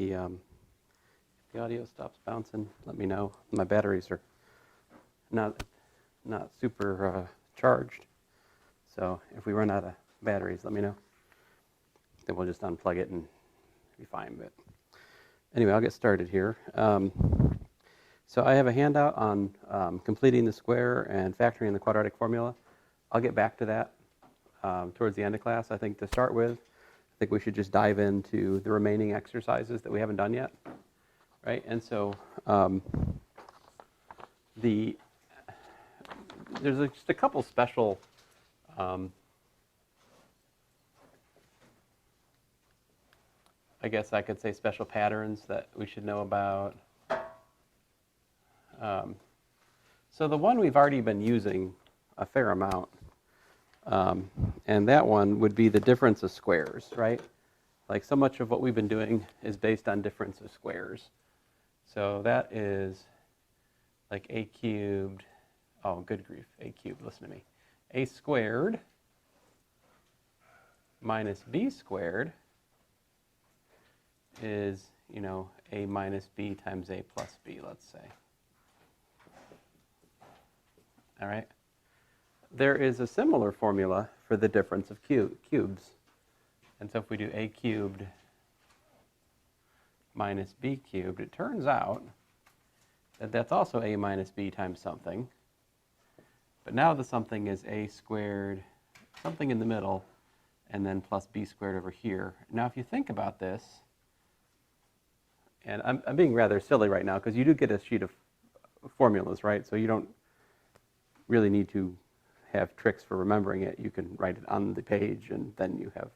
the audio stops bouncing, let me know. My batteries are not super charged. So if we run out of batteries, let me know. Then we'll just unplug it and be fine. But anyway, I'll get started here. So I have a handout on completing the square and factoring the quadratic formula. I'll get back to that towards the end of class. I think to start with, I think we should just dive into the remaining exercises that we haven't done yet, right? And so there's just a couple special I guess I could say special patterns that we should know about. So the one we've already been using a fair amount, and that one would be the difference of squares, right? Like so much of what we've been doing is based on difference of squares. So that is like a cubed, oh good grief, a cubed, listen to me. A squared minus b squared is, you know, a minus b times a plus b, let's say. All right. There is a similar formula for the difference of cubes. And so if we do a cubed minus b cubed, it turns out that that's also a minus b times something. But now the something is a squared, something in the middle, and then plus b squared over here. Now if you think about this, and I'm being rather silly right now because you do get a sheet of formulas, right? So you don't really need to have tricks for remembering it. You can write it on the page and then you have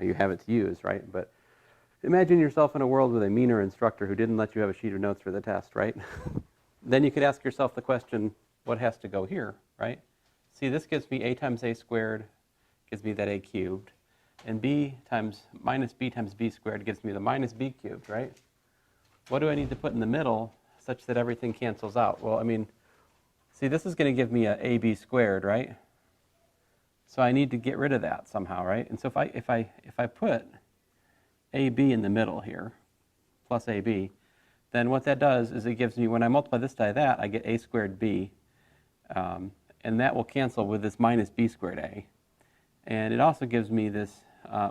you have it to use, right? But imagine yourself in a world with a meaner instructor who didn't let you have a sheet of notes for the test, right? Then you could ask yourself the question, what has to go here, right? See, this gives me a times a squared, gives me that a cubed. And b times minus b times b squared gives me the minus b cubed, right? What do I need to put in the middle such that everything cancels out? Well, I mean, see, this is going to give me a ab squared, right? So I need to get rid of that somehow, right? And so if I put ab in the middle here, plus ab, then what that does is it gives me, when I multiply this by that, I get a squared b, and that will cancel with this minus b squared a. And it also gives me this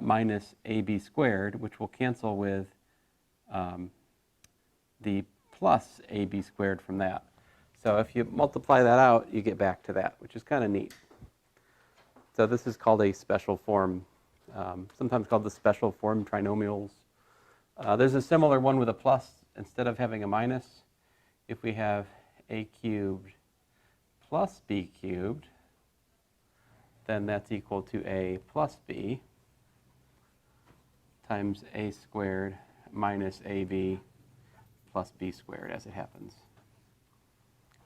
minus ab squared, which will cancel with the plus ab squared from that. So if you multiply that out, you get back to that, which is kind of neat. So this is called a special form, sometimes called the special form trinomials. There's a similar one with a plus. Instead of having a minus, if we have a cubed plus b cubed, then that's equal to a plus b times a squared minus ab plus b squared, as it happens.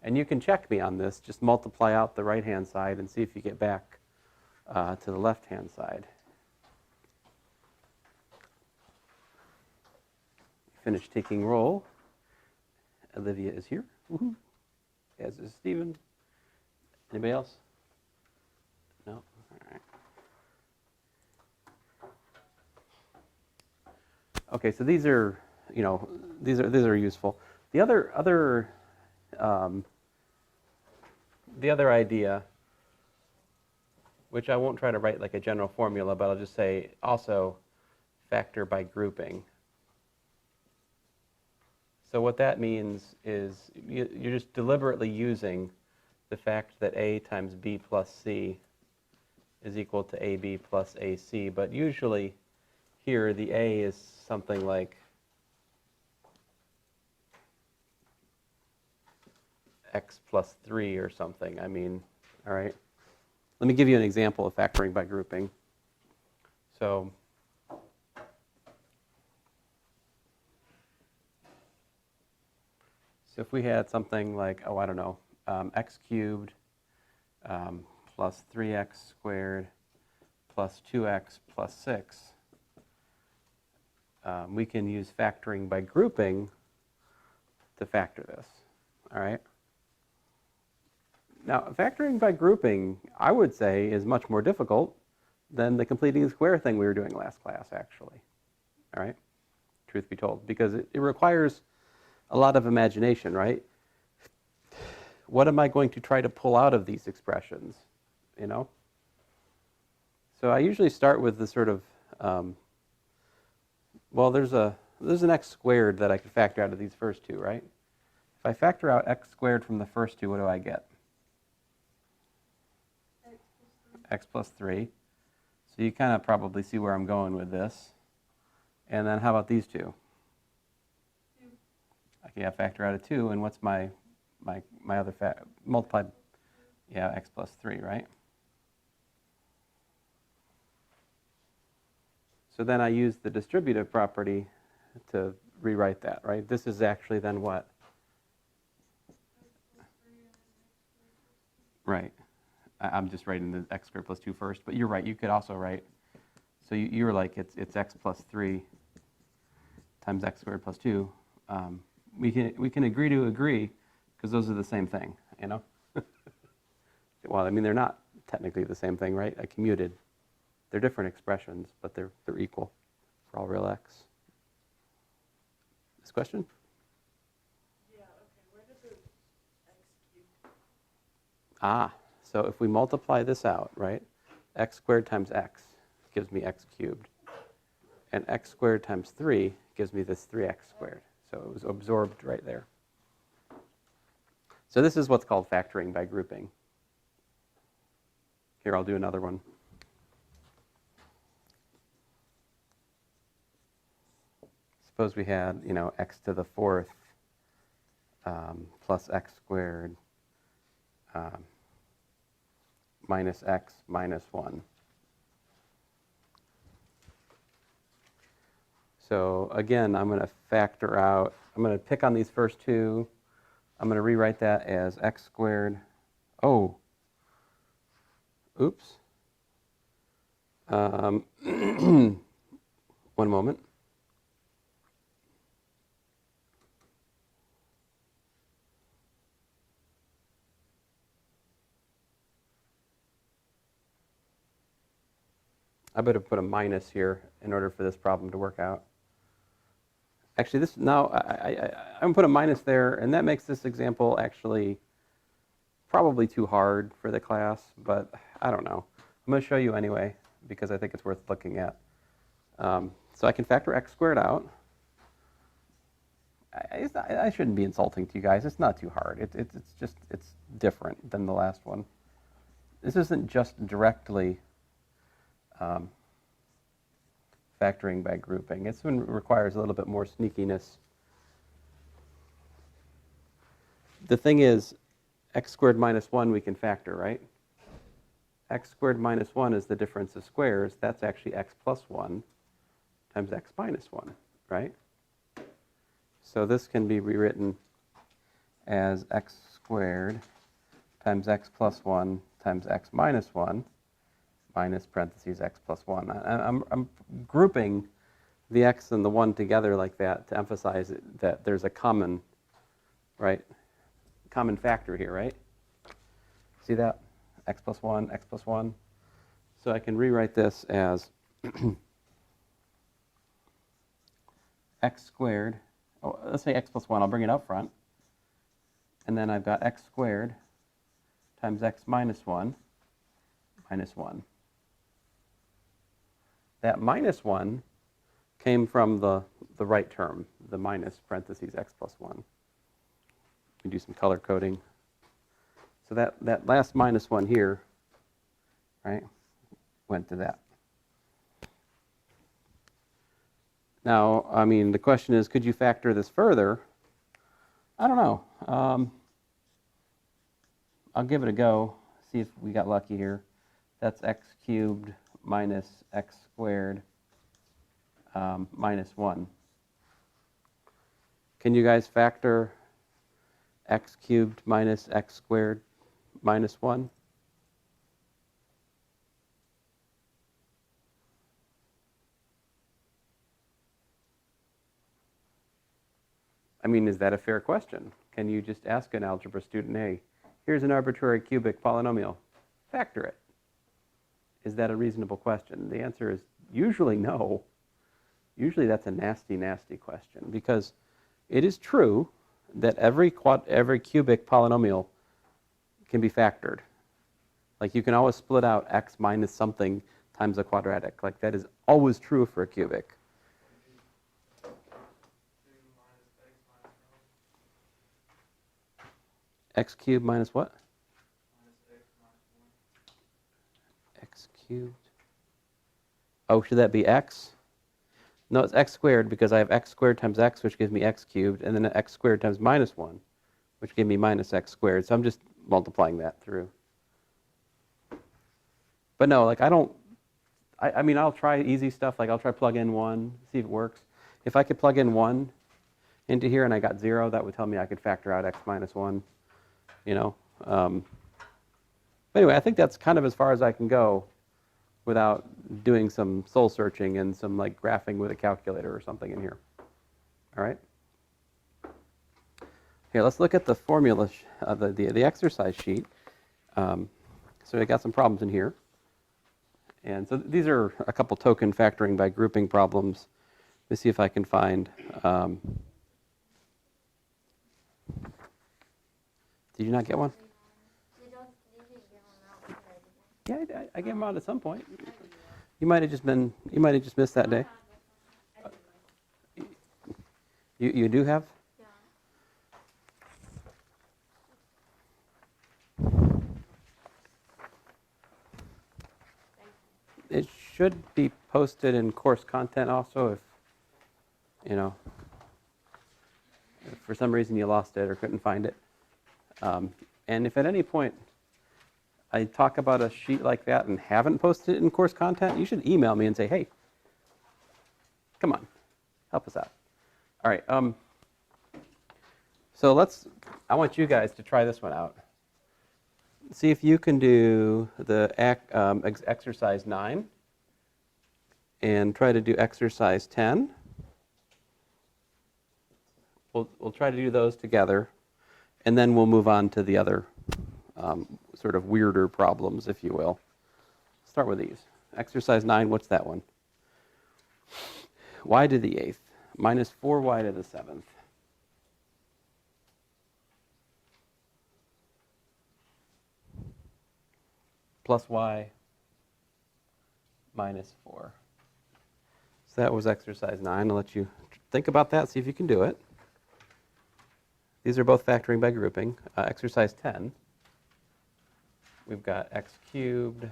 And you can check me on this. Just multiply out the right-hand side and see if you get back to the left-hand side. Finish taking roll. Olivia is here. Woohoo. As is Stephen. Anybody else? No? All right. Okay, so these are, these are useful. The other idea, which I won't try to write like a general formula, but I'll just say also factor by grouping. So what that means is you're just deliberately using the fact that a times b plus c is equal to ab plus ac, but usually here the a is something like x plus 3 or something. I mean, all right. Let me give you an example of factoring by grouping. So if we had something like, oh, I don't know, x cubed plus 3x squared plus 2x plus 6, we can use factoring by grouping to factor this, all right? Now, factoring by grouping, I would say, is much more difficult than the completing the square thing we were doing last class, actually, all right? truth be told, because it requires a lot of imagination, right? What am I going to try to pull out of these expressions, you know? So I usually start with the sort of, well, there's an x squared that I could factor out of these first two, right? If I factor out x squared from the first two, what do I get? X plus 3. So you kind of probably see where I'm going with this. And then how about these two? 2. Okay, I factor out a 2, and what's my other multiplied? Yeah, x plus 3, right? So then I use the distributive property to rewrite that, right? This is actually then what? Right. I'm just writing the x squared plus 2 first, but you're right. You could also write, so you were like, it's x plus 3 times x squared plus 2. We can agree to agree, because those are the same thing, you know? Well, I mean, they're not technically the same thing, right? I commuted. They're different expressions, but they're equal for all real x. This question? Yeah, okay. Where did the x cubed? Ah, so if we multiply this out, right? X squared times x gives me x cubed. And x squared times 3 gives me this 3x squared. So it was absorbed right there. So this is what's called factoring by grouping. Here, I'll do another one. Suppose we had, x to the 4th plus x squared minus x minus 1. So again, I'm going to factor out, I'm going to pick on these first two. I'm going to rewrite that as x squared. Oh, oops. One moment. I better put a minus here in order for this problem to work out. Actually, I'm going to put a minus there, and that makes this example actually probably too hard for the class, but I don't know. I'm going to show you anyway, because I think it's worth looking at. So I can factor x squared out. I shouldn't be insulting to you guys. It's not too hard. It's different than the last one. This isn't just directly factoring by grouping. This one requires a little bit more sneakiness. The thing is, x squared minus 1 we can factor, right? X squared minus 1 is the difference of squares. That's actually x plus 1 times x minus 1, right? So this can be rewritten as x squared times x plus 1 times x minus 1 minus parentheses x plus 1. I'm grouping the x and the 1 together like that to emphasize that there's a common factor here, right? See that? X plus 1, x plus 1. So I can rewrite this as x squared. Oh, let's say x plus 1. I'll bring it up front. And then I've got x squared times x minus 1 minus 1. That minus 1 came from the right term, the minus parentheses x plus 1. We do some color coding. So that last minus 1 here, right, went to that. Now, I mean, the question is, could you factor this further? I don't know. I'll give it a go, see if we got lucky here. That's x cubed minus x squared minus 1. Can you guys factor x cubed minus x squared minus 1? I mean, is that a fair question? Can you just ask an algebra student, hey, here's an arbitrary cubic polynomial, factor it? Is that a reasonable question? The answer is usually no. usually that's a nasty, nasty question, because it is true that every cubic polynomial can be factored. Like you can always split out x minus something times a quadratic. Like that is always true for a cubic. X cubed minus what? X cubed. Oh, should that be x? No, it's x squared because I have x squared times x, which gives me x cubed, and then x squared times minus 1, which gave me minus x squared. So I'm just multiplying that through. But no, like I mean, I'll try easy stuff. Like I'll try plug in 1, see if it works. If I could plug in 1 into here and I got 0, that would tell me I could factor out x minus 1, you know. But anyway, I think that's kind of as far as I can go without doing some soul searching and some like graphing with a calculator or something in here. All right. Here, let's look at the formula, the exercise sheet. So I got some problems in here. And so these are a couple token factoring by grouping problems. Let's see if I can find. Did you not get one? Yeah, I gave them out at some point. You might have just missed that day. You do have? It should be posted in course content also if, if for some reason you lost it or couldn't find it. And if at any point I talk about a sheet like that and haven't posted it in course content, you should email me and say, hey, come on, help us out. All right. So I want you guys to try this one out. See if you can do the exercise 9 and try to do exercise 10. We'll try to do those together, and then we'll move on to the other sort of weirder problems, if you will. Start with these. Exercise 9, what's that one? Y to the 8th minus 4y to the 7th. Plus y minus 4. So that was exercise 9. I'll let you think about that, see if you can do it. These are both factoring by grouping. Exercise 10, we've got x cubed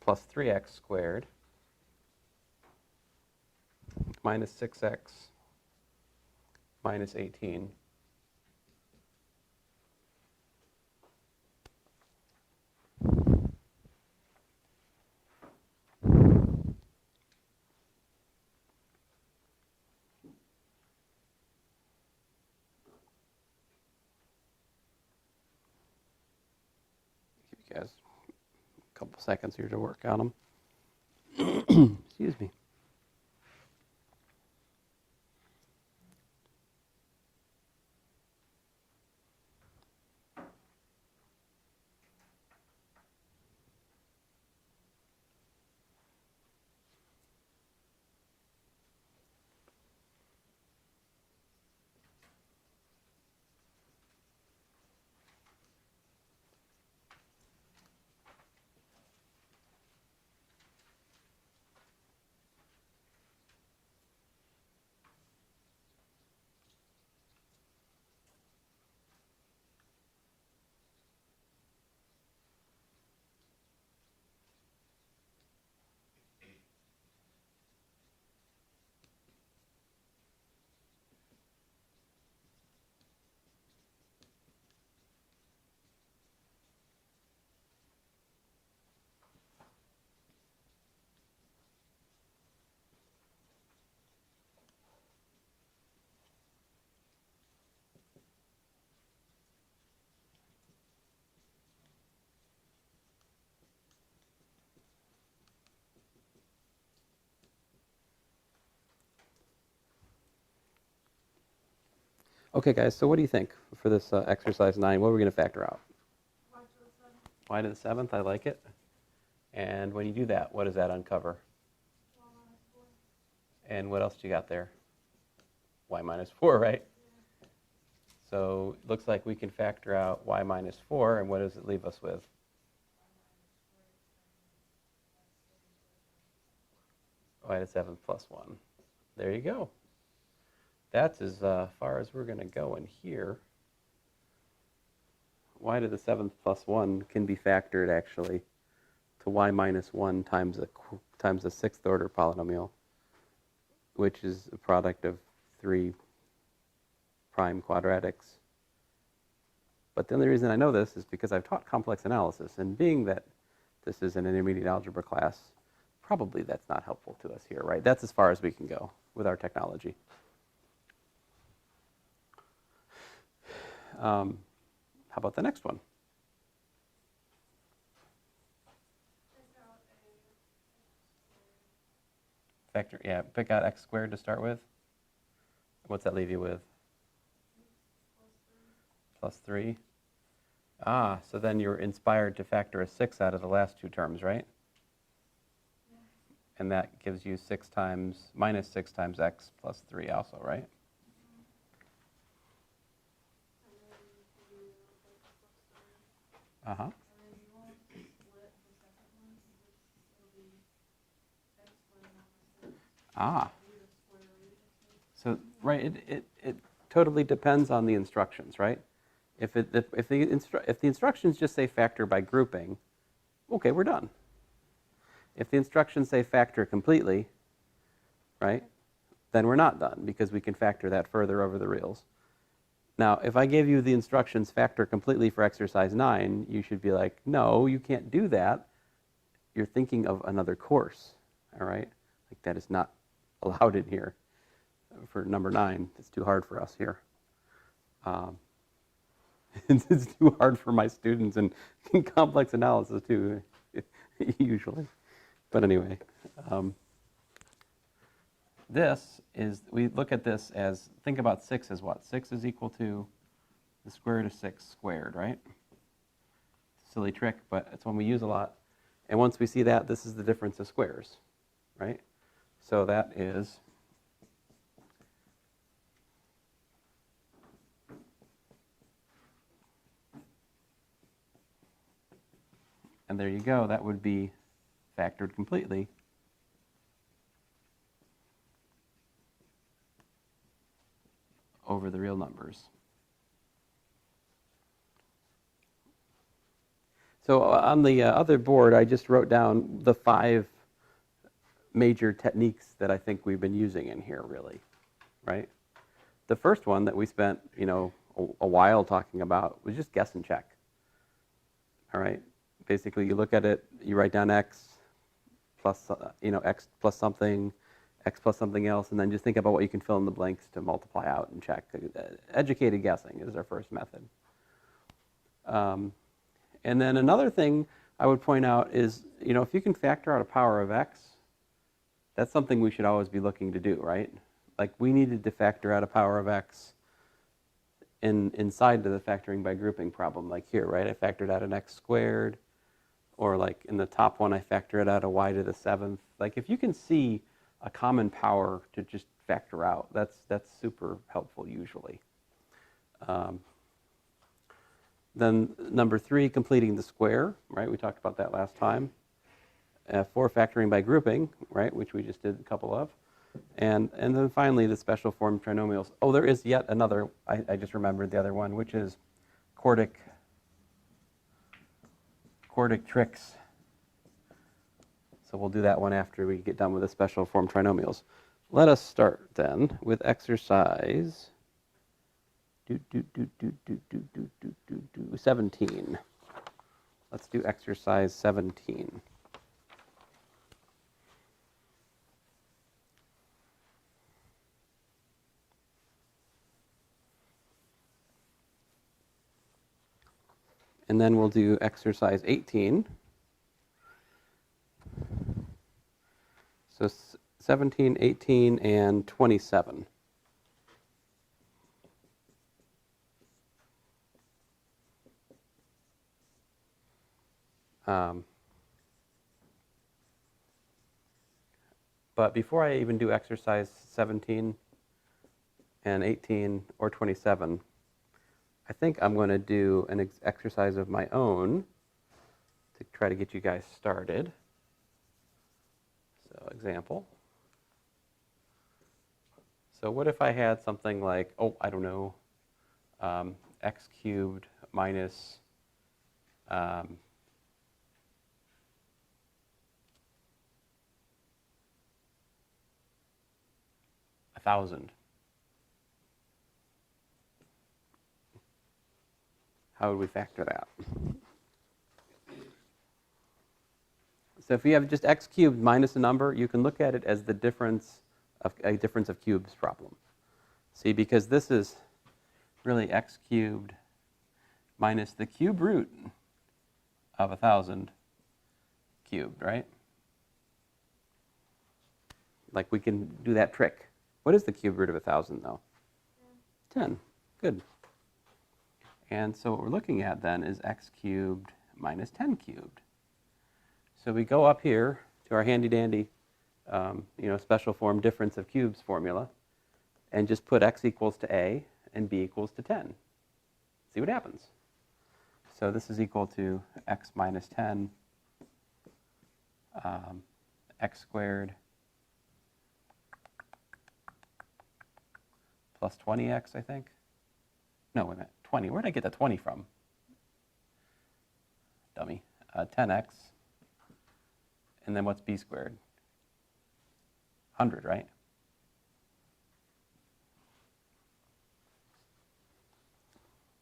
plus 3x squared minus 6x minus 18. Guys, a couple seconds here to work on them. Excuse me. Okay, guys, so what do you think for this exercise 9? What are we going to factor out? Y to the 7th, I like it. And when you do that, what does that uncover? And what else you got there? Y minus 4, right? So it looks like we can factor out y minus 4, and what does it leave us with? Y to the 7th plus 1. There you go. That's as far as we're going to go in here. Y to the 7th plus 1 can be factored, actually, to y minus 1 times a 6th order polynomial, which is a product of 3 prime quadratics. But the only reason I know this is because I've taught complex analysis, and being that this is an intermediate algebra class, probably that's not helpful to us here, right? That's as far as we can go with our technology. How about the next one? Factor, yeah, pick out x squared to start with. What's that leave you with? Plus 3. Ah, so then you're inspired to factor a 6 out of the last two terms, right? And that gives you minus 6 times x plus 3 also, right? Uh-huh. Ah. So, right, it totally depends on the instructions, right? If the instructions just say factor by grouping, okay, we're done. If the instructions say factor completely, right, then we're not done because we can factor that further over the reals. Now, if I gave you the instructions factor completely for exercise 9, you should be like, no, you can't do that. You're thinking of another course, all right? Like that is not allowed in here for number 9. It's too hard for us here. It's too hard for my students in complex analysis too, usually. But anyway, we look at this as, think about 6 as what? 6 is equal to the square root of 6 squared, right? Silly trick, but it's one we use a lot. And once we see that, this is the difference of squares, right? So that is and there you go. That would be factored completely over the real numbers. So on the other board, I just wrote down the 5 major techniques that I think we've been using in here, really, right? The first one that we spent, a while talking about was just guess and check. All right. Basically, you look at it, you write down x plus, x plus something else, and then just think about what you can fill in the blanks to multiply out and check. Educated guessing is our first method. And then another thing I would point out is, if you can factor out a power of x, that's something we should always be looking to do, right? Like we needed to factor out a power of x inside of the factoring by grouping problem, like here, right? I factored out an x squared, or like in the top one, I factored out a y to the 7th. Like if you can see a common power to just factor out, that's super helpful usually. Then number 3, completing the square, right? We talked about that last time. 4, factoring by grouping, right? Which we just did a couple of. And then finally, the special form trinomials. Oh, there is yet another, I just remembered the other one, which is quartic tricks. So we'll do that one after we get done with the special form trinomials. Let us start then with exercise 17. Let's do exercise 17. And then we'll do exercise 18. So 17, 18, and 27. But before I even do exercise 17 and 18 or 27, I think I'm going to do an exercise of my own to try to get you guys started. So example. So what if I had something like, oh, I don't know, x cubed minus 1,000. How would we factor that? So if you have just x cubed minus a number, you can look at it as the difference of a difference of cubes problem. See, because this is really x cubed minus the cube root of 1,000 cubed, right? Like we can do that trick. What is the cube root of 1,000 though? 10. Good. And so what we're looking at then is x cubed minus 10 cubed. So we go up here to our handy-dandy, special form difference of cubes formula, and just put x equals to a and b equals to 10. See what happens. So this is equal to x minus 10, x squared plus 20x, I think. No, wait a minute, 20. Where did I get the 20 from? Dummy. 10x. And then what's b squared? 100, right?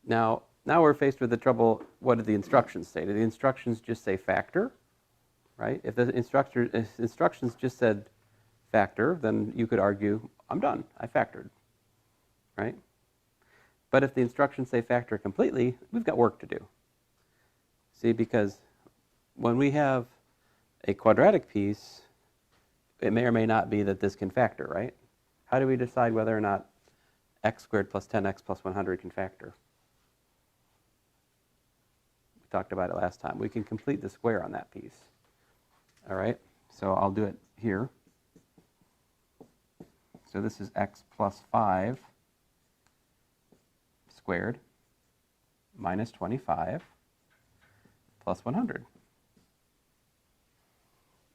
Now we're faced with the trouble, what did the instructions say? Did the instructions just say factor, right? If the instructions just said factor, then you could argue, I'm done, I factored, right? But if the instructions say factor completely, we've got work to do. See, because when we have a quadratic piece, it may or may not be that this can factor, right? How do we decide whether or not x squared plus 10x plus 100 can factor? We talked about it last time. We can complete the square on that piece. All right, so I'll do it here. So this is x plus 5 squared minus 25 plus 100.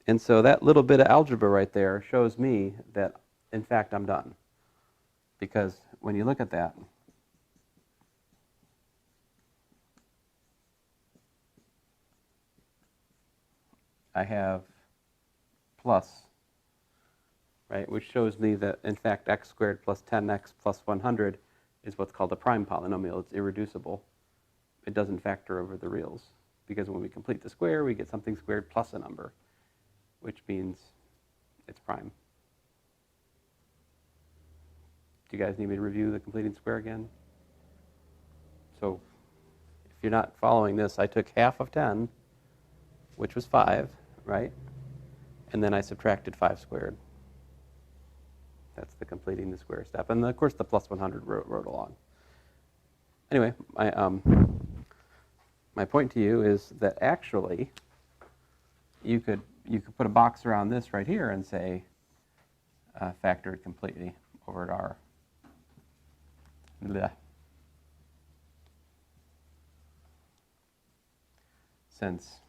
And so that little bit of algebra right there shows me that, in fact, I'm done. Because when you look at that, I have plus, right, which shows me that, in fact, x squared plus 10x plus 100 is what's called a prime polynomial. It's irreducible. It doesn't factor over the reals. Because when we complete the square, we get something squared plus a number, which means it's prime. Do you guys need me to review the completing square again? So if you're not following this, I took half of 10, which was 5, right? And then I subtracted 5 squared. That's the completing the square step. And of course, the plus 100 wrote along. Anyway, my point to you is that actually, you could put a box around this right here and say factored completely over at R. Blech. Since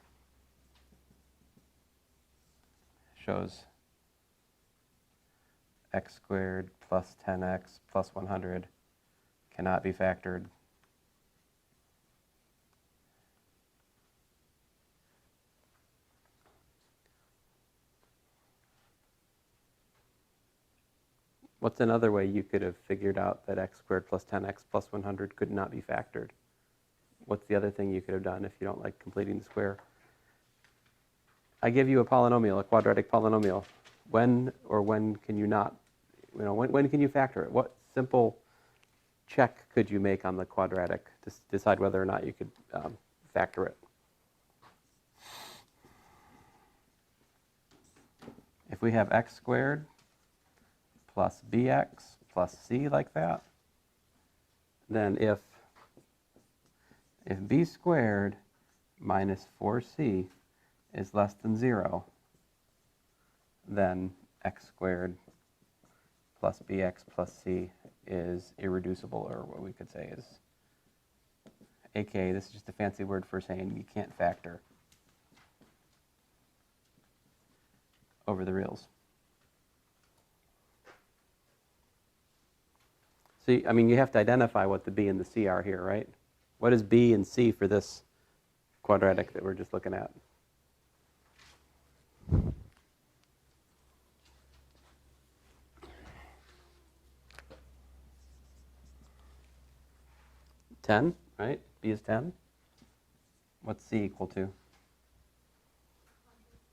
shows x squared plus 10x plus 100 cannot be factored. What's another way you could have figured out that x squared plus 10x plus 100 could not be factored? What's the other thing you could have done if you don't like completing the square? I give you a polynomial, a quadratic polynomial. When can you not, when can you factor it? What simple check could you make on the quadratic to decide whether or not you could factor it? If we have x squared plus bx plus c like that, then if b squared minus 4c is less than 0, then x squared plus bx plus c is irreducible, or what we could say is, aka this is just a fancy word for saying you can't factor over the reals. So, I mean, you have to identify what the b and the c are here, right? What is b and c for this quadratic that we're just looking at? $10, right? B is 10. What's c equal to?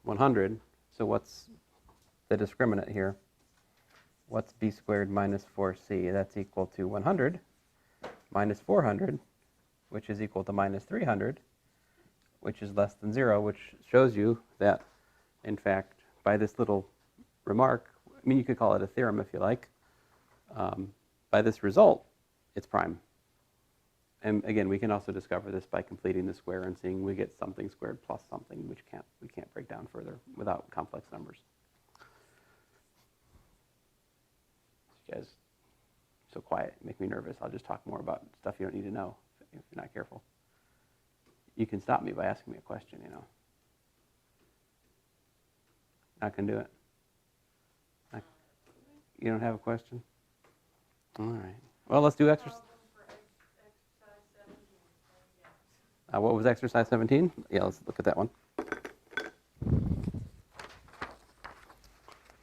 100. So what's the discriminant here? What's b squared minus 4c? That's equal to 100 minus 400, which is equal to minus 300, which is less than 0, which shows you that, in fact, by this little remark, I mean, you could call it a theorem if you like, by this result, it's prime. And again, we can also discover this by completing the square and seeing we get something squared plus something, which we can't break down further without complex numbers. You guys, so quiet, make me nervous. I'll just talk more about stuff you don't need to know if you're not careful. You can stop me by asking me a question, you know. I can do it. You don't have a question? All right. Well, let's do exercise. What was exercise 17? Yeah, let's look at that one.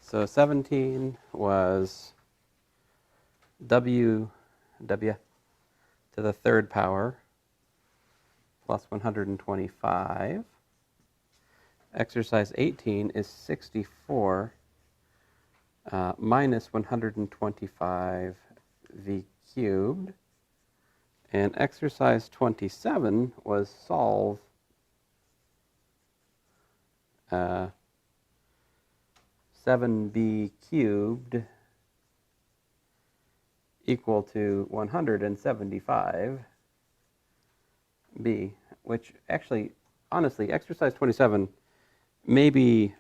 So 17 was w to the third power plus 125. Exercise 18 is 64 minus 125 v cubed. And exercise 27 was solve 7b cubed equal to 175b, which actually, honestly, exercise 27 maybe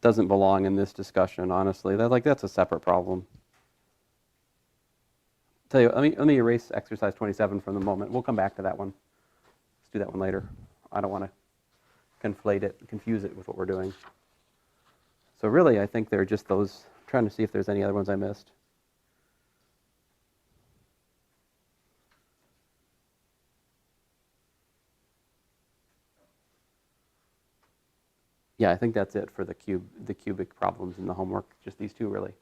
doesn't belong in this discussion, honestly. That's a separate problem. Tell you, let me erase exercise 27 from the moment. We'll come back to that one. Let's do that one later. I don't want to confuse it with what we're doing. So really, I think they're just those. I'm trying to see if there's any other ones I missed. Yeah, I think that's it for the cubic problems in the homework. Just these two, really.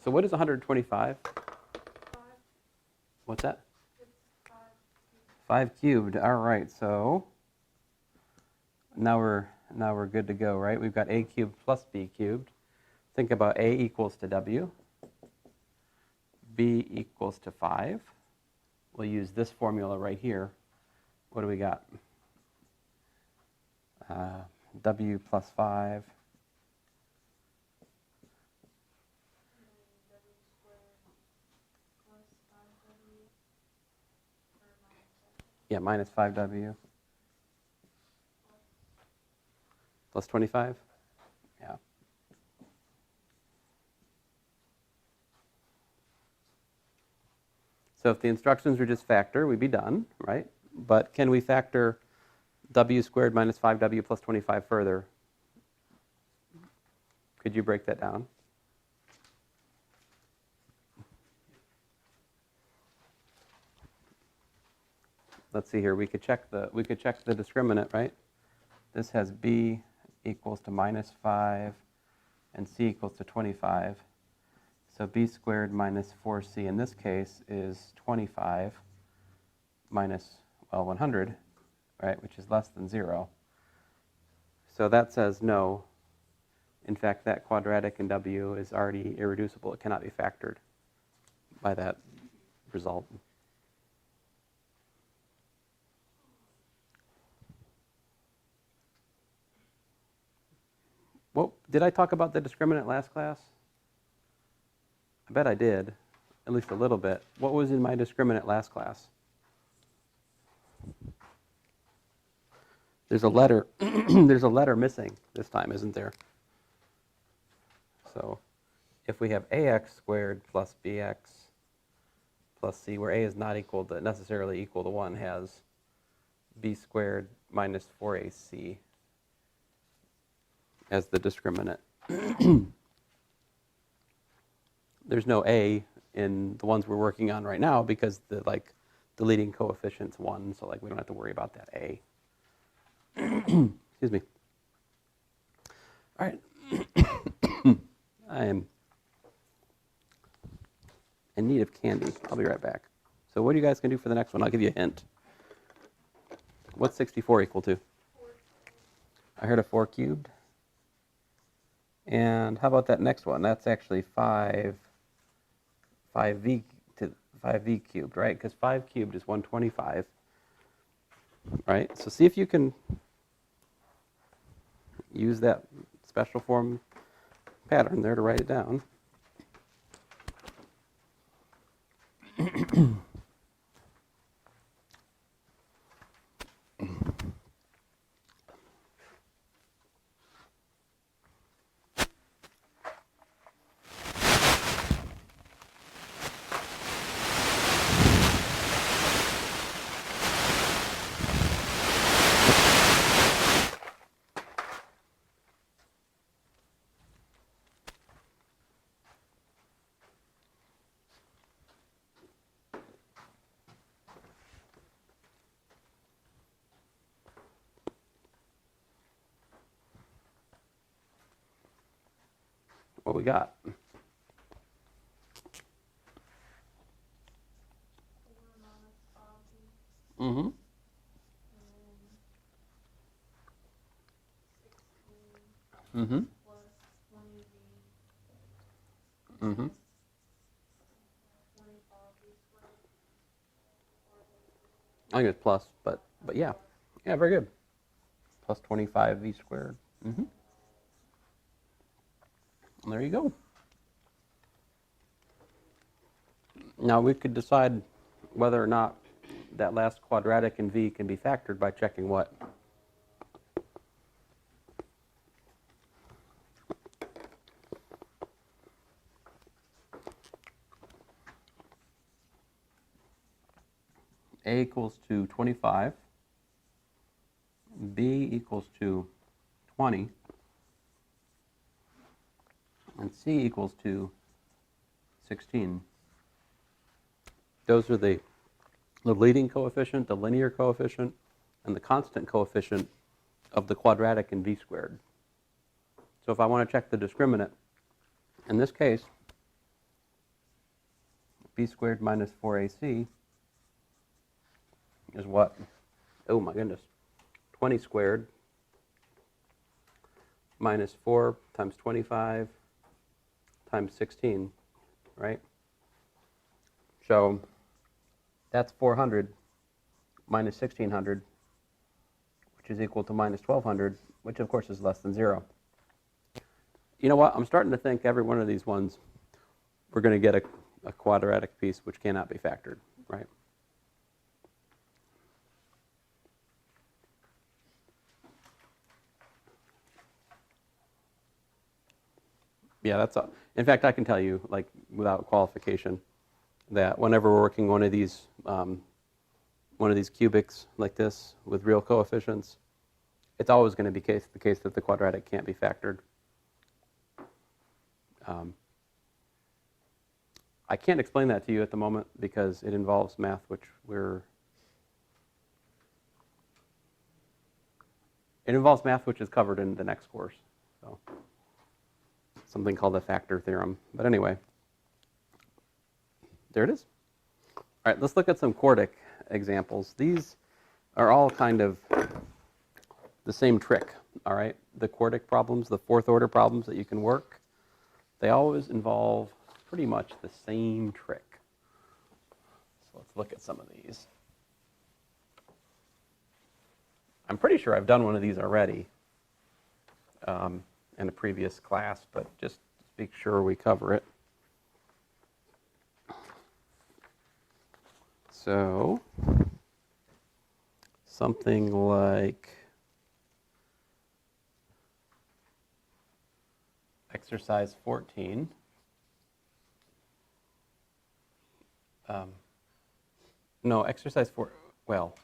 So what is 125? 5. What's that? It's 5 cubed. All right. So now we're good to go, right? We've got a cubed plus b cubed. Think about a equals to w. B equals to 5. We'll use this formula right here. What do we got? W plus 5. Yeah, minus 5w. Plus 25? Yeah. So if the instructions were just factor, we'd be done, right? But can we factor w squared minus 5w plus 25 further? Could you break that down? Let's see here. We could check the discriminant, right? This has b equals to minus 5 and c equals to 25. So b squared minus 4c in this case is 25 minus, well, 100, right, which is less than 0. So that says no. In fact, that quadratic in w is already irreducible. It cannot be factored by that result. Well, did I talk about the discriminant last class? I bet I did. at least a little bit. What was in my discriminant last class? There's a letter. There's a letter missing this time, isn't there? So if we have ax squared plus bx plus c, where a is not necessarily equal to 1, has b squared minus 4ac as the discriminant. There's no a in the ones we're working on right now because the leading coefficient's 1, so we don't have to worry about that a. Excuse me. All right. I am in need of candy. I'll be right back. So what are you guys going to do for the next one? I'll give you a hint. What's 64 equal to? 4. I heard a 4 cubed. And how about that next one? That's actually 5v cubed, right? Because 5 cubed is 125, right? So see if you can use that special form pattern there to write it down. What we got? 4 minus 5. Mm-hmm. And 16 Mm-hmm. plus 20v. Mm-hmm. 25v squared. I think it's plus, but yeah. Yeah, very good. Plus 25v squared. Mm-hmm. And there you go. Now we could decide whether or not that last quadratic in v can be factored by checking what? A equals to 25, B equals to 20, and C equals to 16. Those are the leading coefficient, the linear coefficient, and the constant coefficient of the quadratic in v squared. So if I want to check the discriminant, in this case, b squared minus 4ac is what? Oh my goodness. 20 squared minus 4 times 25 times 16, right? So that's 400 minus 1600, which is equal to minus 1200, which of course is less than 0. You know what? I'm starting to think every one of these ones, we're going to get a quadratic piece which cannot be factored, right? Yeah, that's all. In fact, I can tell you, without qualification, that whenever we're working one of these cubics like this with real coefficients, it's always going to be the case that the quadratic can't be factored. I can't explain that to you at the moment because it involves math which is covered in the next course. So something called the factor theorem. But anyway, there it is. All right, let's look at some quartic examples. These are all kind of the same trick, all right? The quartic problems, the fourth order problems that you can work, they always involve pretty much the same trick. So let's look at some of these. I'm pretty sure I've done one of these already in a previous class, but just to make sure we cover it. So something like exercise 14. No, exercise 4, well,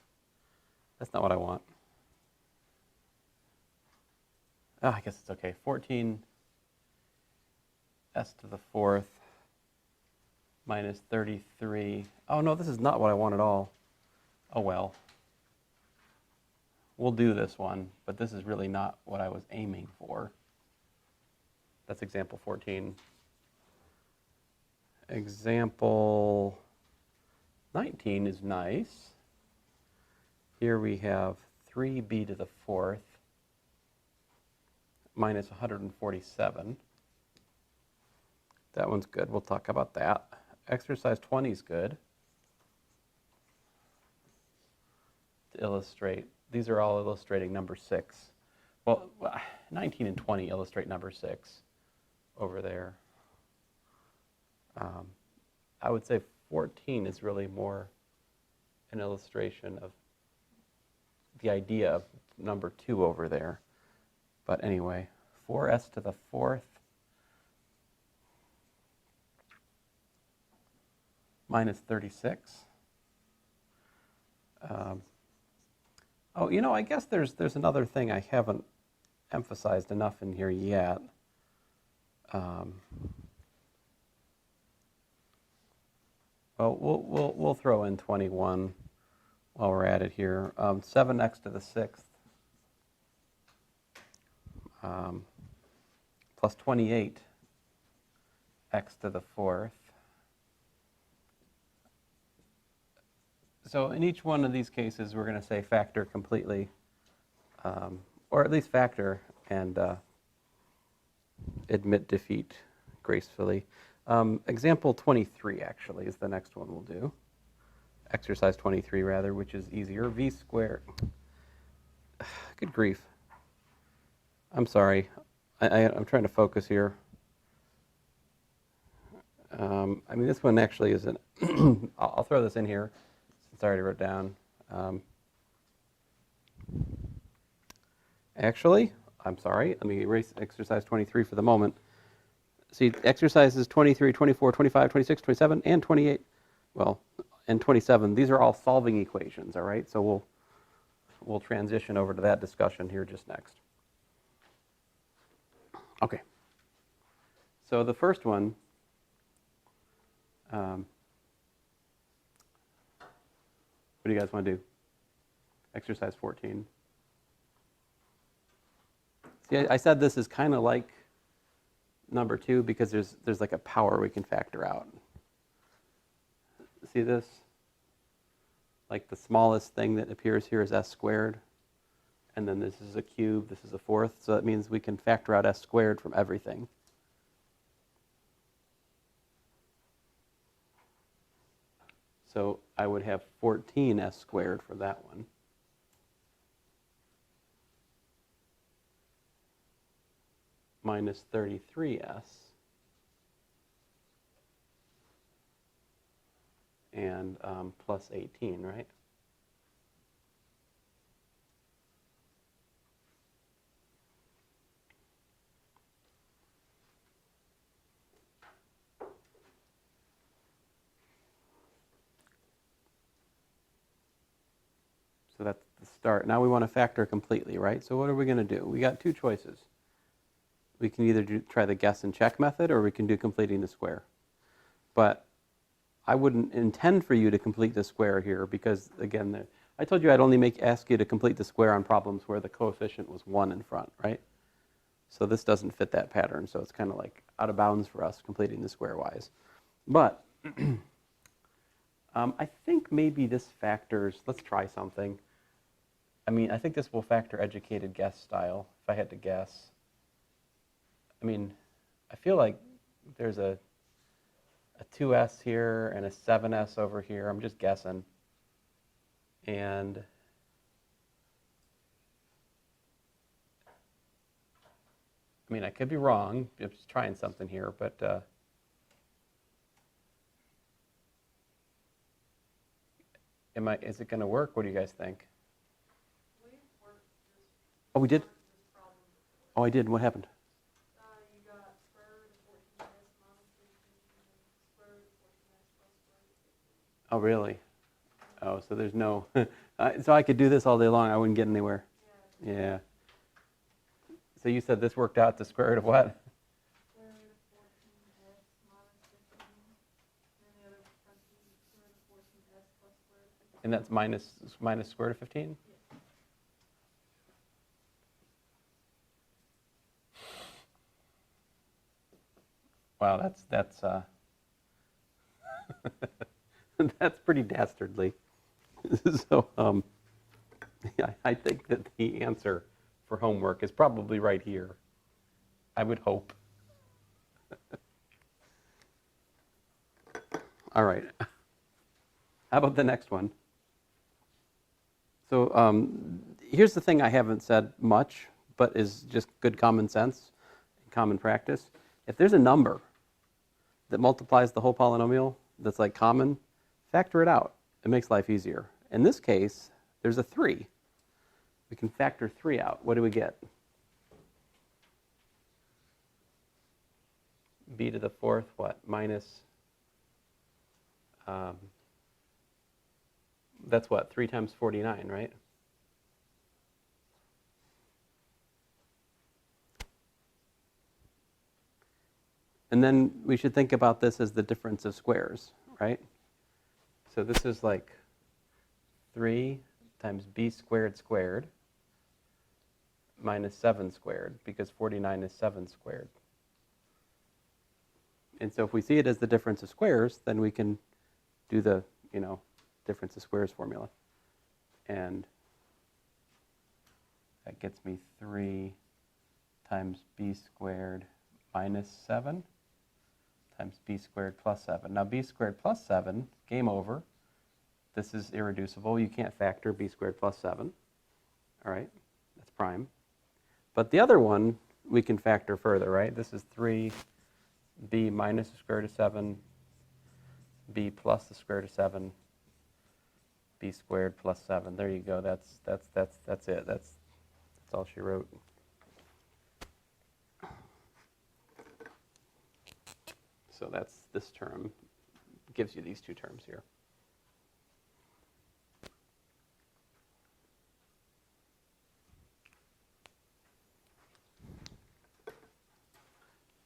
that's not what I want. Oh, I guess it's okay. 14 s to the fourth minus 33. Oh, no, this is not what I want at all. Oh, well. We'll do this one, but this is really not what I was aiming for. That's example 14. Example 19 is nice. Here we have 3b to the fourth minus 147. That one's good. We'll talk about that. Exercise 20 is good. To illustrate, these are all illustrating number 6. Well, 19 and 20 illustrate number 6 over there. I would say 14 is really more an illustration of the idea of number 2 over there. But anyway, 4s to the fourth minus 36. Oh, you know, I guess there's another thing I haven't emphasized enough in here yet. Well, we'll throw in 21 while we're at it here. 7x to the sixth plus 28 x to the fourth. So in each one of these cases, we're going to say factor completely, or at least factor and admit defeat gracefully. Example 23, actually, is the next one we'll do. Exercise 23, rather, which is easier. V squared. Good grief. I'm sorry. I'm trying to focus here. I mean, this one actually isn't. I'll throw this in here since I already wrote it down. Actually, I'm sorry. Let me erase exercise 23 for the moment. See, exercises 23, 24, 25, 26, 27, and 28, well, and 27, these are all solving equations, all right? So we'll transition over to that discussion here just next. Okay. So the first one, what do you guys want to do? Exercise 14. See, I said this is kind of like number 2 because there's like a power we can factor out. See this? Like the smallest thing that appears here is s squared, and then this is a cube, this is a fourth, so that means we can factor out s squared from everything. So I would have 14s squared for that one. Minus 33s. And plus 18, right? So that's the start. Now we want to factor completely, right? So what are we going to do? We got 2 choices. We can either try the guess and check method, or we can do completing the square. But I wouldn't intend for you to complete the square here because, again, I told you I'd only ask you to complete the square on problems where the coefficient was 1 in front, right? So this doesn't fit that pattern, so it's kind of like out of bounds for us completing the square-wise. But I think maybe this factors, let's try something. I mean, I think this will factor educated guess style, if I had to guess. I mean, I feel like there's a 2s here and a 7s over here. I'm just guessing. And I mean, I could be wrong. I'm just trying something here, but Is it going to work? What do you guys think? We've worked this, Oh, we did? worked this problem before. Oh, I did. What happened? You got square root of 14x minus 15 and square root of 14x plus square root of 15. Oh, really? Oh, so there's no... so I could do this all day long. I wouldn't get anywhere. Yeah. Yeah. So you said this worked out to square root of what? Square root of 14x minus 15. And the other parentheses, square root of 14x plus square root of 15. And that's minus square root of 15? Yeah. Wow, that's that's pretty dastardly. So yeah, I think that the answer for homework is probably right here. I would hope. All right. How about the next one? So here's the thing I haven't said much, but is just good common sense and common practice. If there's a number that multiplies the whole polynomial that's like common, factor it out. It makes life easier. In this case, there's a 3. We can factor 3 out. What do we get? B to the 4th, what? Minus, that's what? 3 times 49, right? And then we should think about this as the difference of squares, right? So this is like 3 times b squared squared minus 7 squared, because 49 is 7 squared. And so if we see it as the difference of squares, then we can do the, difference of squares formula. And that gets me 3 times b squared minus 7 times b squared plus 7. Now b squared plus 7, game over. This is irreducible. You can't factor b squared plus 7. All right, that's prime. But the other one, we can factor further, right? This is 3b minus the square root of 7, b plus the square root of 7, b squared plus 7. There you go. That's it. That's all she wrote. So that's this term. Gives you these two terms here.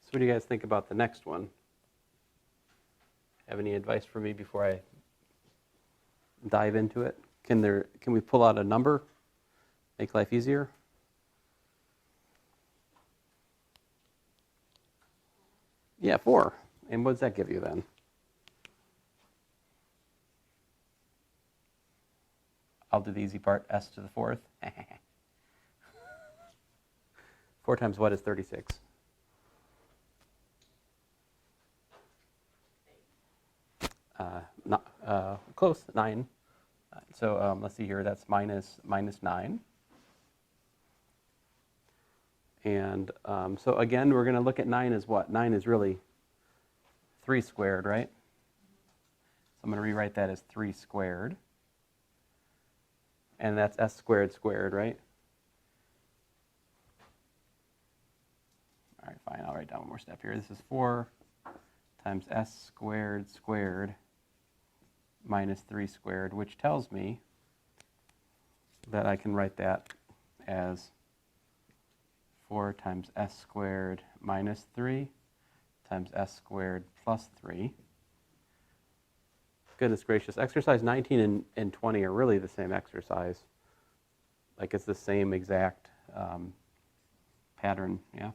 So what do you guys think about the next one? Have any advice for me before I dive into it? Can we pull out a number? Make life easier? Yeah, 4. And what does that give you then? I'll do the easy part, s to the 4th. 4 times what is 36? Close, 9. So let's see here, that's minus 9. And so again, we're going to look at 9 as what? 9 is really 3 squared, right? So I'm going to rewrite that as 3 squared. And that's s squared squared, right? All right, fine. I'll write down one more step here. This is 4 times s squared squared minus 3 squared, which tells me that I can write that as 4 times s squared minus 3 times s squared plus 3. Goodness gracious. Exercise 19 and 20 are really the same exercise. Like it's the same exact pattern, yeah?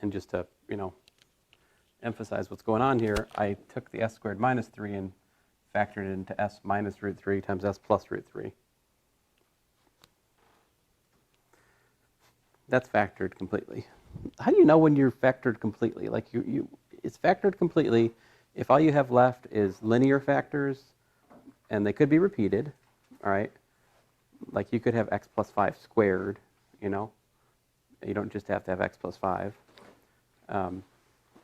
And just to, emphasize what's going on here, I took the s squared minus 3 and factored it into s minus root 3 times s plus root 3. That's factored completely. How do you know when you're factored completely? Like it's factored completely if all you have left is linear factors, and they could be repeated, all right? Like you could have x plus 5 squared, you know. You don't just have to have x plus 5. And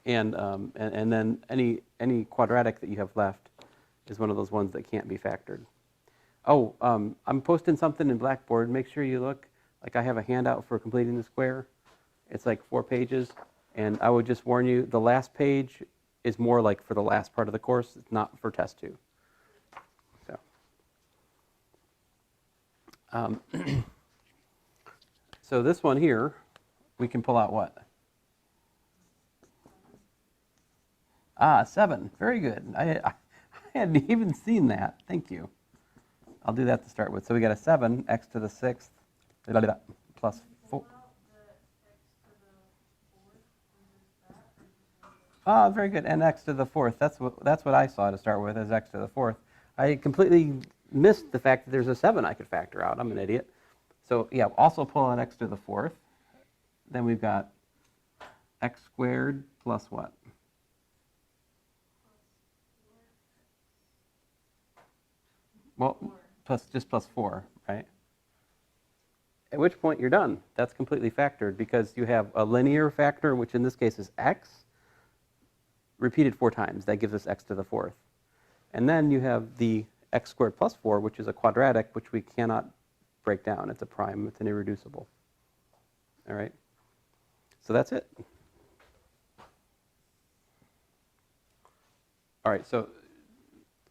then any quadratic that you have left is one of those ones that can't be factored. Oh, I'm posting something in Blackboard. Make sure you look. Like I have a handout for completing the square. It's like 4 pages. And I would just warn you, the last page is more like for the last part of the course. It's not for test 2. So, so this one here, we can pull out what? 7. Very good. I hadn't even seen that. Thank you. I'll do that to start with. So we got a 7, x to the 6th, plus 4. Ah, very good. And x to the 4th. That's what I saw to start with, as x to the 4th. I completely missed the fact that there's a 7 I could factor out. I'm an idiot. So yeah, also pull out x to the 4th. Then we've got x squared plus what? Well, plus 4, right? At which point you're done. That's completely factored because you have a linear factor, which in this case is x, repeated 4 times. That gives us x to the 4th. And then you have the x squared plus 4, which is a quadratic, which we cannot break down. It's a prime. It's an irreducible. All right? So that's it. All right, so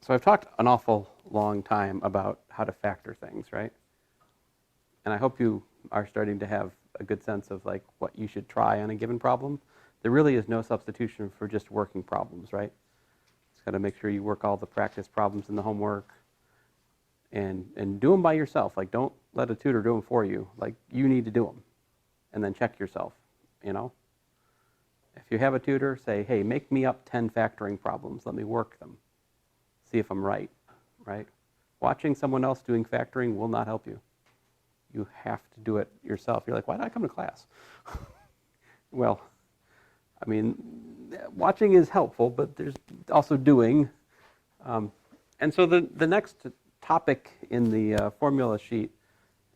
I've talked an awful long time about how to factor things, right? And I hope you are starting to have a good sense of like what you should try on a given problem. There really is no substitution for just working problems, right? Just got to make sure you work all the practice problems in the homework and do them by yourself. Like don't let a tutor do them for you. Like you need to do them and then check yourself, you know? If you have a tutor, say, hey, make me up 10 factoring problems. Let me work them. See if I'm right? Watching someone else doing factoring will not help you. You have to do it yourself. You're like, why did I come to class? Well, I mean, watching is helpful, but there's also doing. And so the next topic in the formula sheet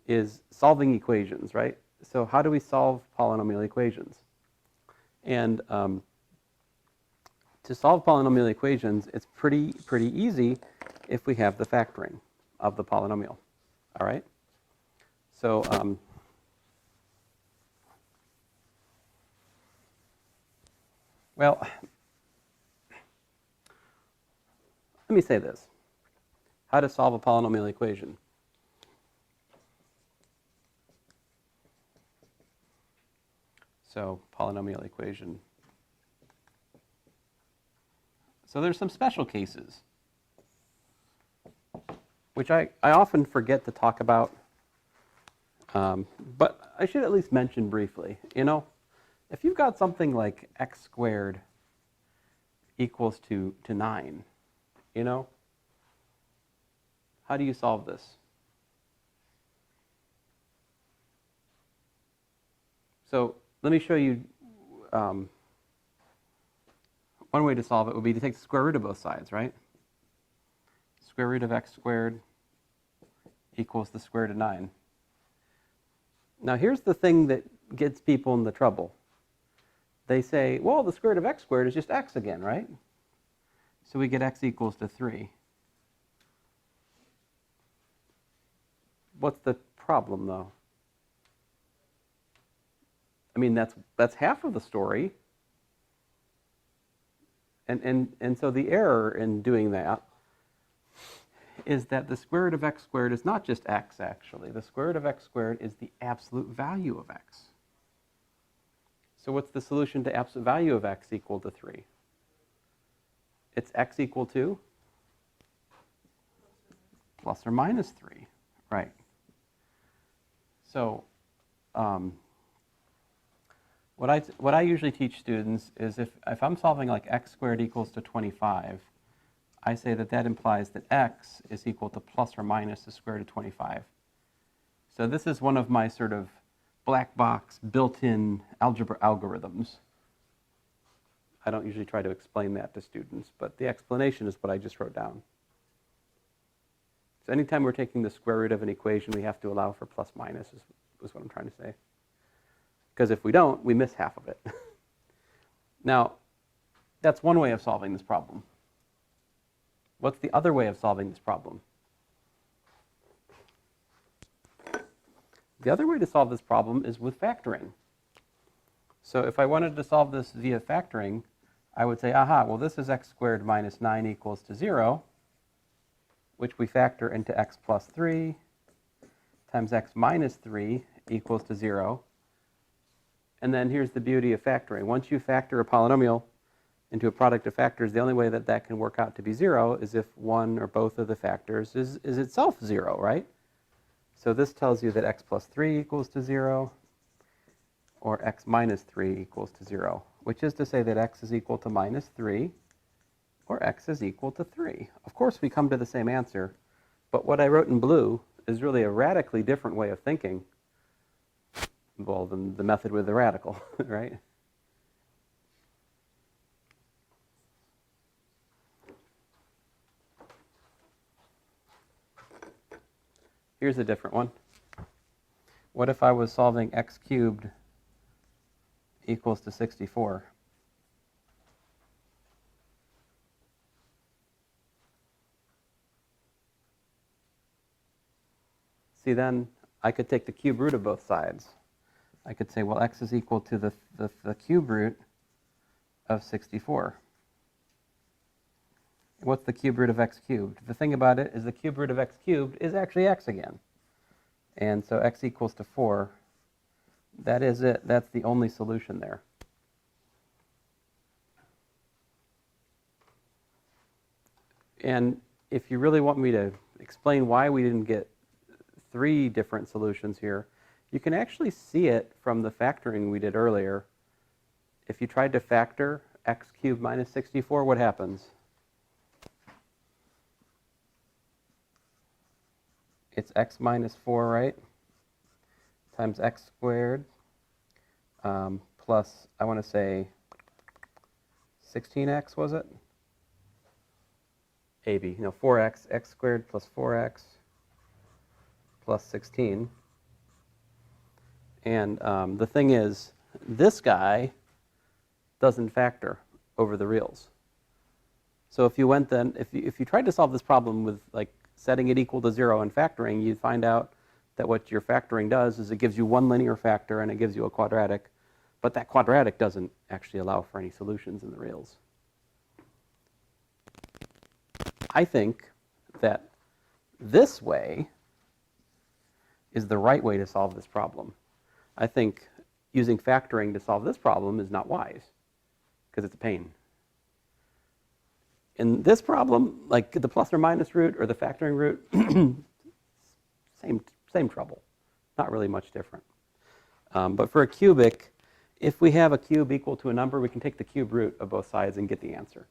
is solving equations, right? So how do we solve polynomial equations? And to solve polynomial equations, it's pretty easy if we have the factoring of the polynomial, all right? So well, let me say this. How to solve a polynomial equation. So polynomial equation. So there's some special cases, which I often forget to talk about, but I should at least mention briefly. You know, if you've got something like x squared equals to 9, you know, how do you solve this? So let me show you one way to solve it would be to take the square root of both sides, right? Square root of x squared equals the square root of 9. Now here's the thing that gets people in the trouble. They say, well, the square root of x squared is just x again, right? So we get x equals to 3. What's the problem, though? I mean, that's half of the story. And so the error in doing that is that the square root of x squared is not just x, actually. The square root of x squared is the absolute value of x. So what's the solution to absolute value of x equal to 3? It's x equal to plus or minus 3, right? So what I usually teach students is if I'm solving like x squared equals to 25, I say that implies that x is equal to plus or minus the square root of 25. So this is one of my sort of black box built-in algebra algorithms. I don't usually try to explain that to students, but the explanation is what I just wrote down. So anytime we're taking the square root of an equation, we have to allow for plus minus, is what I'm trying to say. Because if we don't, we miss half of it. Now, that's one way of solving this problem. What's the other way of solving this problem? The other way to solve this problem is with factoring. So if I wanted to solve this via factoring, I would say, aha, well, this is x squared minus 9 equals to 0, which we factor into x plus 3 times x minus 3 equals to 0. And then here's the beauty of factoring. Once you factor a polynomial into a product of factors, the only way that that can work out to be 0 is if one or both of the factors is itself 0, right? So this tells you that x plus 3 equals to 0, or x minus 3 equals to 0, which is to say that x is equal to minus 3, or x is equal to 3. Of course, we come to the same answer, but what I wrote in blue is really a radically different way of thinking, well, than the method with the radical, right? Here's a different one. What if I was solving x cubed equals to 64? See, then I could take the cube root of both sides. I could say, well, x is equal to the cube root of 64. What's the cube root of x cubed? The thing about it is the cube root of x cubed is actually x again. And so x equals to 4. That is it. That's the only solution there. And if you really want me to explain why we didn't get 3 different solutions here, you can actually see it from the factoring we did earlier. If you tried to factor x cubed minus 64, what happens? It's x minus 4, right? Times x squared plus, I want to say, 16x, was it? AB, 4x, x squared plus 4x plus 16. And the thing is, this guy doesn't factor over the reals. So if you went then, if you tried to solve this problem with like setting it equal to 0 and factoring, you find out that what your factoring does is it gives you one linear factor and it gives you a quadratic, but that quadratic doesn't actually allow for any solutions in the reals. I think that this way is the right way to solve this problem. I think using factoring to solve this problem is not wise, because it's a pain. In this problem, like the plus or minus root or the factoring root, same trouble, not really much different. But for a cubic, if we have a cube equal to a number, we can take the cube root of both sides and get the answer.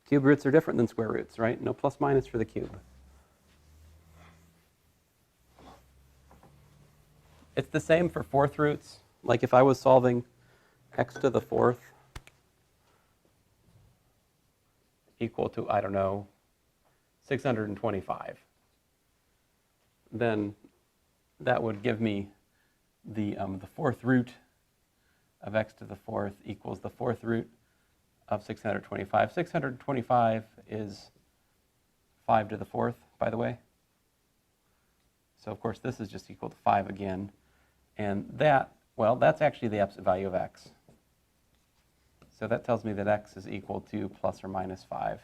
Cube roots are different than square roots, right? No plus minus for the cube. It's the same for fourth roots. Like if I was solving x to the fourth equal to, I don't know, 625, then that would give me the fourth root of x to the fourth equals the fourth root of 625. 625 is 5 to the fourth, by the way. So of course this is just equal to 5 again. And that, well, that's actually the absolute value of x. So that tells me that x is equal to plus or minus 5.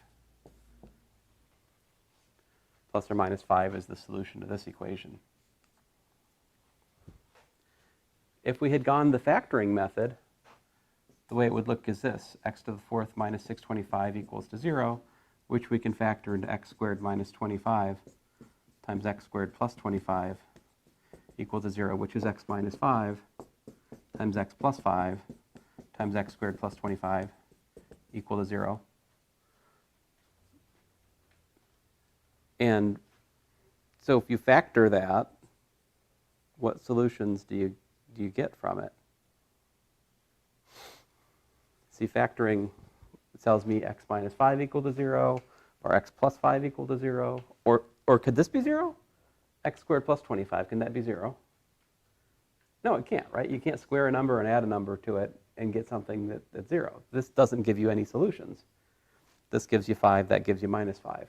Plus or minus 5 is the solution to this equation. If we had gone the factoring method, the way it would look is this: x to the fourth minus 625 equals to 0, which we can factor into x squared minus 25 times x squared plus 25 equal to 0, which is x minus 5 times x plus 5 times x squared plus 25 equal to 0. And so if you factor that, what solutions do you get from it? See, factoring tells me x minus 5 equal to 0, Or x plus 5 equal to 0? Or could this be 0? X squared plus 25, can that be 0? No, it can't, right? You can't square a number and add a number to it and get something that's 0. This doesn't give you any solutions. This gives you 5, that gives you minus 5.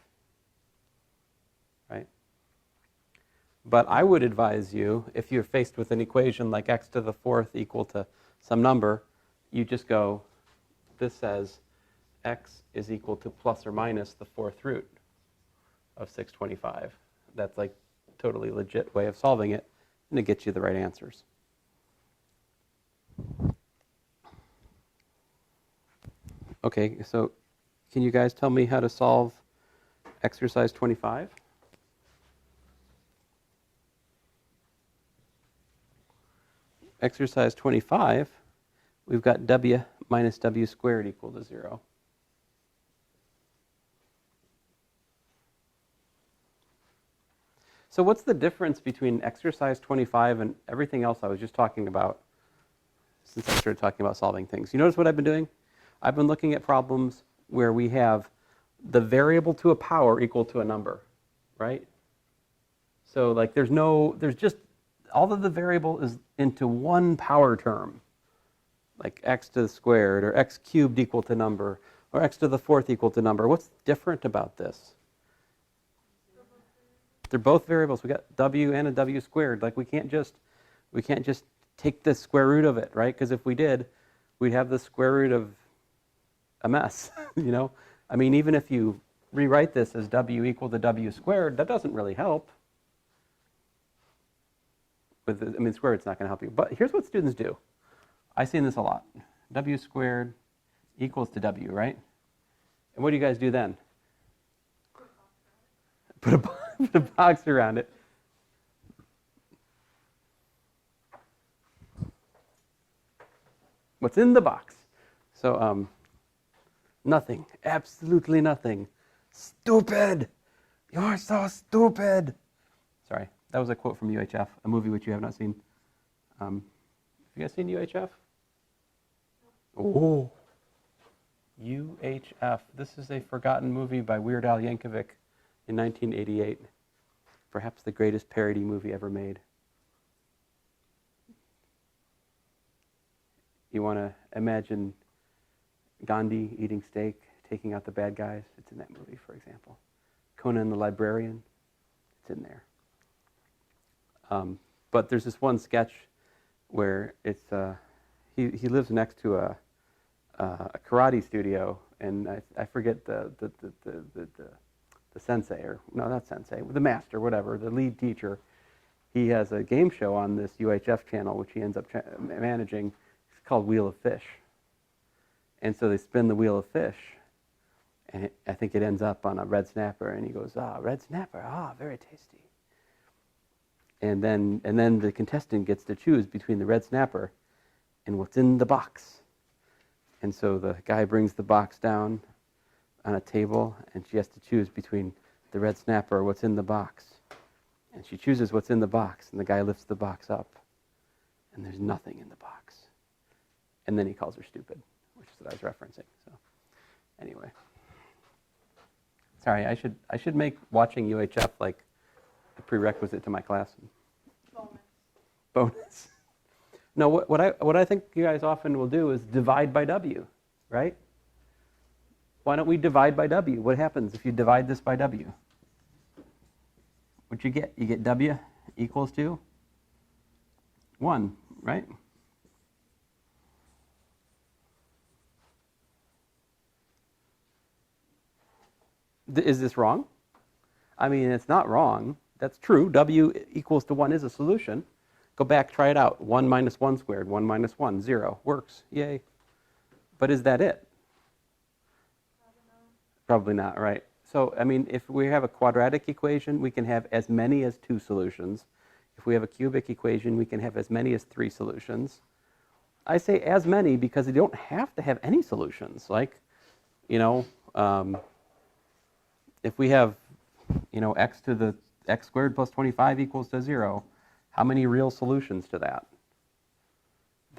Right? But I would advise you, if you're faced with an equation like x to the 4th equal to some number, you just go, this says x is equal to plus or minus the 4th root of 625. That's like totally legit way of solving it, and it gets you the right answers. Okay, so can you guys tell me how to solve exercise 25? Exercise 25, we've got w minus w squared equal to 0. So what's the difference between exercise 25 and everything else I was just talking about since I started talking about solving things? You notice what I've been doing? I've been looking at problems where we have the variable to a power equal to a number, right? So like there's just, all of the variable is into one power term, like x to the squared, or x cubed equal to number, or x to the 4th equal to number. What's different about this? They're both variables. We got w and a w squared. Like we can't just take the square root of it, right? Because if we did, we'd have the square root of a mess, you know? I mean, even if you rewrite this as w equal to w squared, that doesn't really help. Square root's not going to help you. But here's what students do. I've seen this a lot. W squared equals to w, right? And what do you guys do then? Put a box around it. What's in the box? So, nothing. Absolutely nothing. Stupid! You're so stupid! Sorry. That was a quote from UHF, a movie which you have not seen. Have you guys seen UHF? Oh, UHF. This is a forgotten movie by Weird Al Yankovic in 1988. Perhaps the greatest parody movie ever made. You want to imagine Gandhi eating steak, taking out the bad guys? It's in that movie, for example. Conan the Librarian, it's in there. But there's this one sketch where it's he lives next to a karate studio, and I forget the sensei, or no, not sensei, the master, whatever, the lead teacher. He has a game show on this UHF channel, which he ends up managing. It's called Wheel of Fish, and so they spin the wheel of fish, and I think it ends up on a red snapper, and he goes, red snapper, very tasty. And then the contestant gets to choose between the red snapper and what's in the box. And so the guy brings the box down on a table, and she has to choose between the red snapper or what's in the box. And she chooses what's in the box, and the guy lifts the box up, and there's nothing in the box. And then he calls her stupid, which is what I was referencing. So anyway. Sorry, I should make watching UHF like a prerequisite to my class. Bonus. No, what I think you guys often will do is divide by w, right? Why don't we divide by w? What happens if you divide this by w? What you get? You get w equals to 1, right? Is this wrong? I mean, it's not wrong. That's true. W equals to 1 is a solution. Go back, try it out. 1 minus 1 squared, 1 minus 1, 0. Works. Yay. But is that it? Probably not, right? So, I mean, if we have a quadratic equation, we can have as many as 2 solutions. If we have a cubic equation, we can have as many as 3 solutions. I say as many because you don't have to have any solutions. Like, you know, if we have, x to the x squared plus 25 equals to 0, how many real solutions to that?